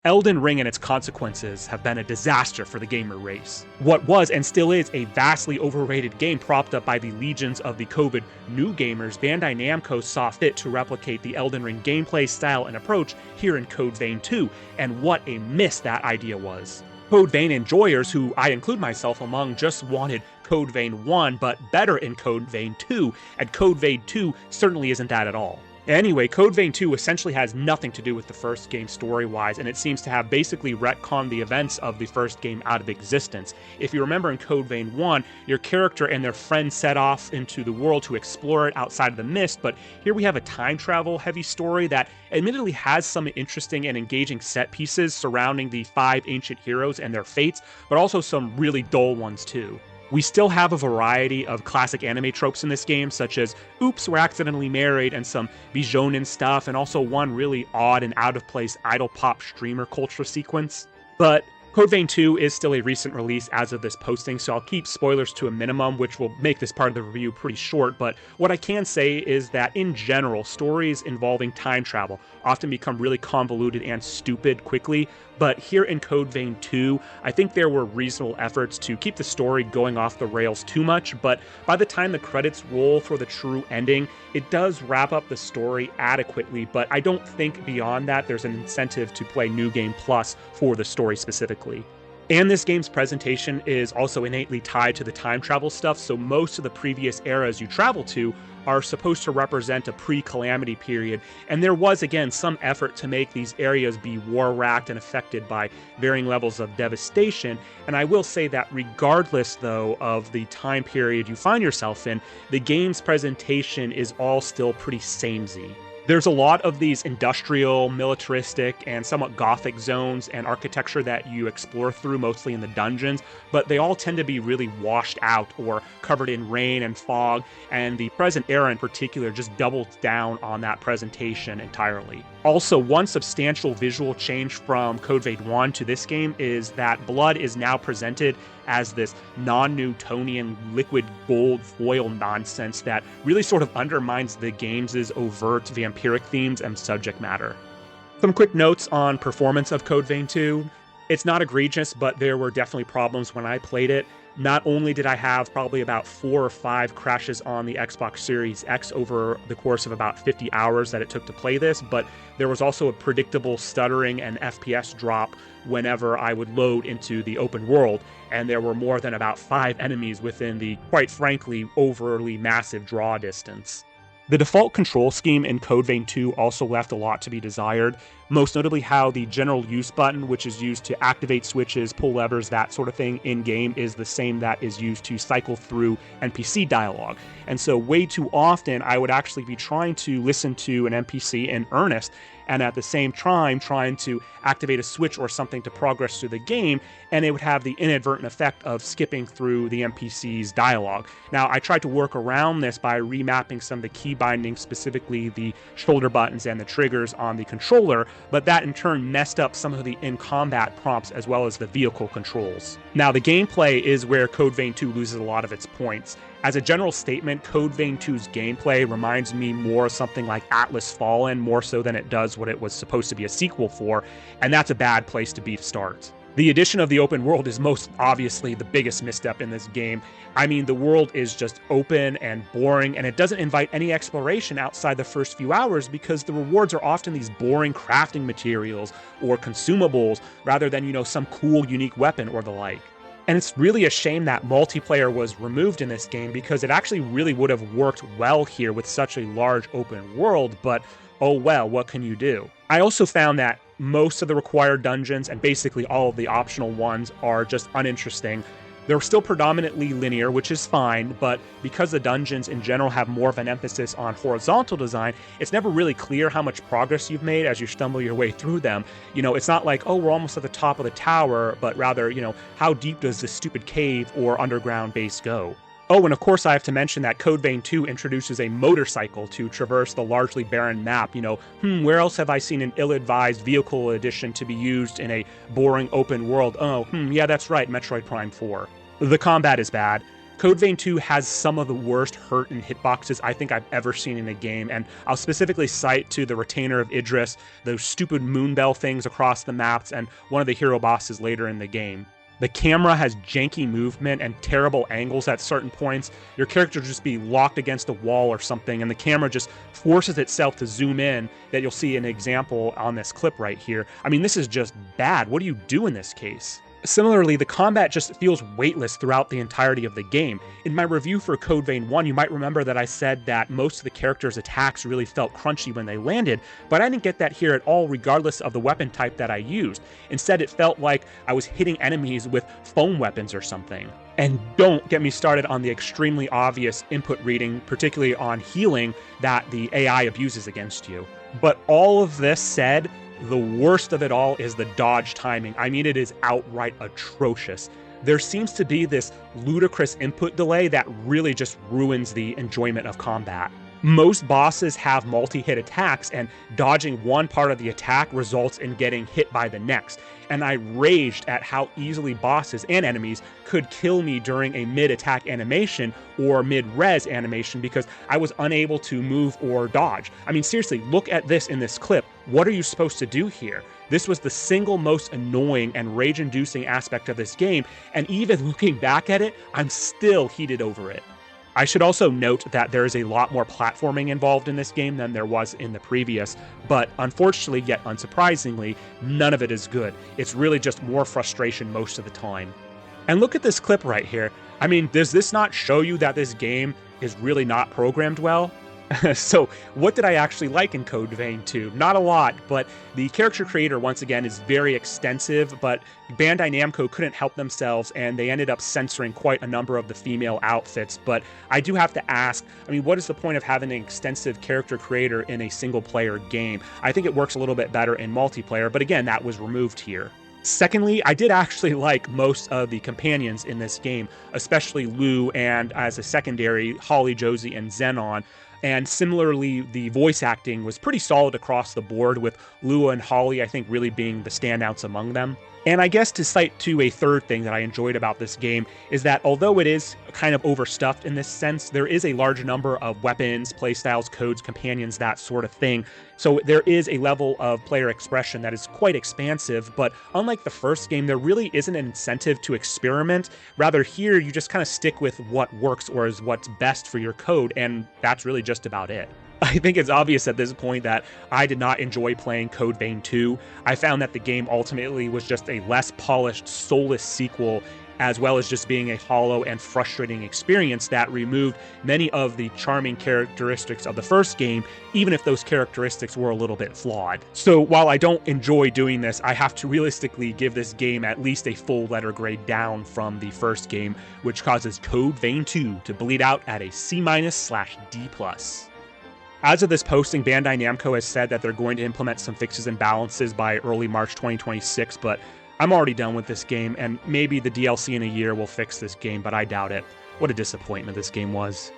Elden Ring and its consequences have been a disaster for the gamer race. What was and still is a vastly overrated game propped up by the legions of the COVID new gamers, Bandai Namco saw fit to replicate the Elden Ring gameplay style and approach here in Code Vein 2, and what a miss that idea was. Code Vein enjoyers, who I include myself among, just wanted Code Vein 1, but better in Code Vein 2, and Code Vein 2 certainly isn't that at all. Anyway, Code Vein 2 essentially has nothing to do with the first game story-wise, and it seems to have basically retconned the events of the first game out of existence. If you remember in Code Vein 1, your character and their friend set off into the world to explore it outside of the mist, but here we have a time travel heavy story that admittedly has some interesting and engaging set pieces surrounding the 5 ancient heroes and their fates, but also some really dull ones too. We still have a variety of classic anime tropes in this game, such as oops, we're accidentally married, and some bijonen stuff, and also one really odd and out-of-place idol pop streamer culture sequence. But Code Vein 2 is still a recent release as of this posting, so I'll keep spoilers to a minimum, which will make this part of the review pretty short, but what I can say is that in general, stories involving time travel often become really convoluted and stupid quickly, but here in Code Vein 2, I think there were reasonable efforts to keep the story going off the rails too much, but by the time the credits roll for the true ending, it does wrap up the story adequately, but I don't think beyond that there's an incentive to play New Game Plus for the story specifically. And this game's presentation is also innately tied to the time travel stuff, so most of the previous eras you travel to are supposed to represent a pre-calamity period, and there was again some effort to make these areas be war-racked and affected by varying levels of devastation, and I will say that regardless though of the time period you find yourself in, the game's presentation is all still pretty samey. There's a lot of these industrial, militaristic, and somewhat gothic zones and architecture that you explore through, mostly in the dungeons, but they all tend to be really washed out or covered in rain and fog, and the present era in particular just doubles down on that presentation entirely. Also, one substantial visual change from Code Vein 1 to this game is that blood is now presented as this non-Newtonian liquid gold foil nonsense that really sort of undermines the game's overt vampiric themes and subject matter. Some quick notes on performance of Code Vein 2. It's not egregious, but there were definitely problems when I played it. Not only did I have probably about 4 or 5 crashes on the Xbox Series X over the course of about 50 hours that it took to play this, but there was also a predictable stuttering and FPS drop whenever I would load into the open world, and there were more than about 5 enemies within the, quite frankly, overly massive draw distance. The default control scheme in Code Vein 2 also left a lot to be desired, most notably how the general use button, which is used to activate switches, pull levers, that sort of thing in-game, is the same that is used to cycle through NPC dialogue. And so way too often I would actually be trying to listen to an NPC in earnest, and at the same time trying to activate a switch or something to progress through the game, and it would have the inadvertent effect of skipping through the NPC's dialogue. Now, I tried to work around this by remapping some of the key bindings, specifically the shoulder buttons and the triggers on the controller, but that in turn messed up some of the in-combat prompts as well as the vehicle controls. Now, the gameplay is where Code Vein 2 loses a lot of its points. As a general statement, Code Vein 2's gameplay reminds me more of something like Atlas Fallen, more so than it does what it was supposed to be a sequel for, and that's a bad place to be to start. The addition of the open world is most obviously the biggest misstep in this game. I mean, the world is just open and boring, and it doesn't invite any exploration outside the first few hours because the rewards are often these boring crafting materials or consumables rather than, some cool, unique weapon or the like. And it's really a shame that multiplayer was removed in this game because it actually really would have worked well here with such a large open world, but oh well, what can you do? I also found that most of the required dungeons and basically all of the optional ones are just uninteresting. They're still predominantly linear, which is fine, but because the dungeons in general have more of an emphasis on horizontal design, it's never really clear how much progress you've made as you stumble your way through them. It's not like, oh, we're almost at the top of the tower, but rather, how deep does this stupid cave or underground base go? Oh, and of course I have to mention that Code Vein 2 introduces a motorcycle to traverse the largely barren map. Where else have I seen an ill-advised vehicle edition to be used in a boring open world? Oh, yeah, that's right, Metroid Prime 4. The combat is bad. Code Vein 2 has some of the worst hurt and hitboxes I think I've ever seen in a game, and I'll specifically cite to the Retainer of Idris, those stupid moonbell things across the maps, and one of the hero bosses later in the game. The camera has janky movement and terrible angles at certain points. Your character will just be locked against a wall or something, and the camera just forces itself to zoom in, that you'll see an example on this clip right here. I mean, this is just bad. What do you do in this case? Similarly, the combat just feels weightless throughout the entirety of the game. In my review for Code Vein 1, you might remember that I said that most of the characters' attacks really felt crunchy when they landed, but I didn't get that here at all regardless of the weapon type that I used. Instead, it felt like I was hitting enemies with foam weapons or something. And don't get me started on the extremely obvious input reading, particularly on healing, that the AI abuses against you. But all of this said, the worst of it all is the dodge timing. I mean, it is outright atrocious. There seems to be this ludicrous input delay that really just ruins the enjoyment of combat. Most bosses have multi-hit attacks, and dodging one part of the attack results in getting hit by the next. And I raged at how easily bosses and enemies could kill me during a mid-attack animation or mid-res animation because I was unable to move or dodge. I mean, seriously, look at this in this clip. What are you supposed to do here? This was the single most annoying and rage-inducing aspect of this game, and even looking back at it, I'm still heated over it. I should also note that there is a lot more platforming involved in this game than there was in the previous, but unfortunately, yet unsurprisingly, none of it is good. It's really just more frustration most of the time. And look at this clip right here. I mean, does this not show you that this game is really not programmed well? So what did I actually like in Code Vein 2? Not a lot, but the character creator, once again, is very extensive, but Bandai Namco couldn't help themselves, and they ended up censoring quite a number of the female outfits. But I do have to ask, I mean, what is the point of having an extensive character creator in a single-player game? I think it works a little bit better in multiplayer, but again, that was removed here. Secondly, I did actually like most of the companions in this game, especially Lou, and as a secondary, Holly, Josie, and Xenon. And similarly, the voice acting was pretty solid across the board, with Lua and Holly, I think, really being the standouts among them. And I guess to cite to a third thing that I enjoyed about this game is that although it is kind of overstuffed in this sense, there is a large number of weapons, playstyles, codes, companions, that sort of thing. So there is a level of player expression that is quite expansive, but unlike the first game, there really isn't an incentive to experiment. Rather, here you just kind of stick with what works or is what's best for your code, and that's really just about it. I think it's obvious at this point that I did not enjoy playing Code Vein 2. I found that the game ultimately was just a less polished, soulless sequel, as well as just being a hollow and frustrating experience that removed many of the charming characteristics of the first game, even if those characteristics were a little bit flawed. So while I don't enjoy doing this, I have to realistically give this game at least a full letter grade down from the first game, which causes Code Vein 2 to bleed out at a C-/D+. As of this posting, Bandai Namco has said that they're going to implement some fixes and balances by early March 2026, but I'm already done with this game, and maybe the DLC in a year will fix this game, but I doubt it. What a disappointment this game was.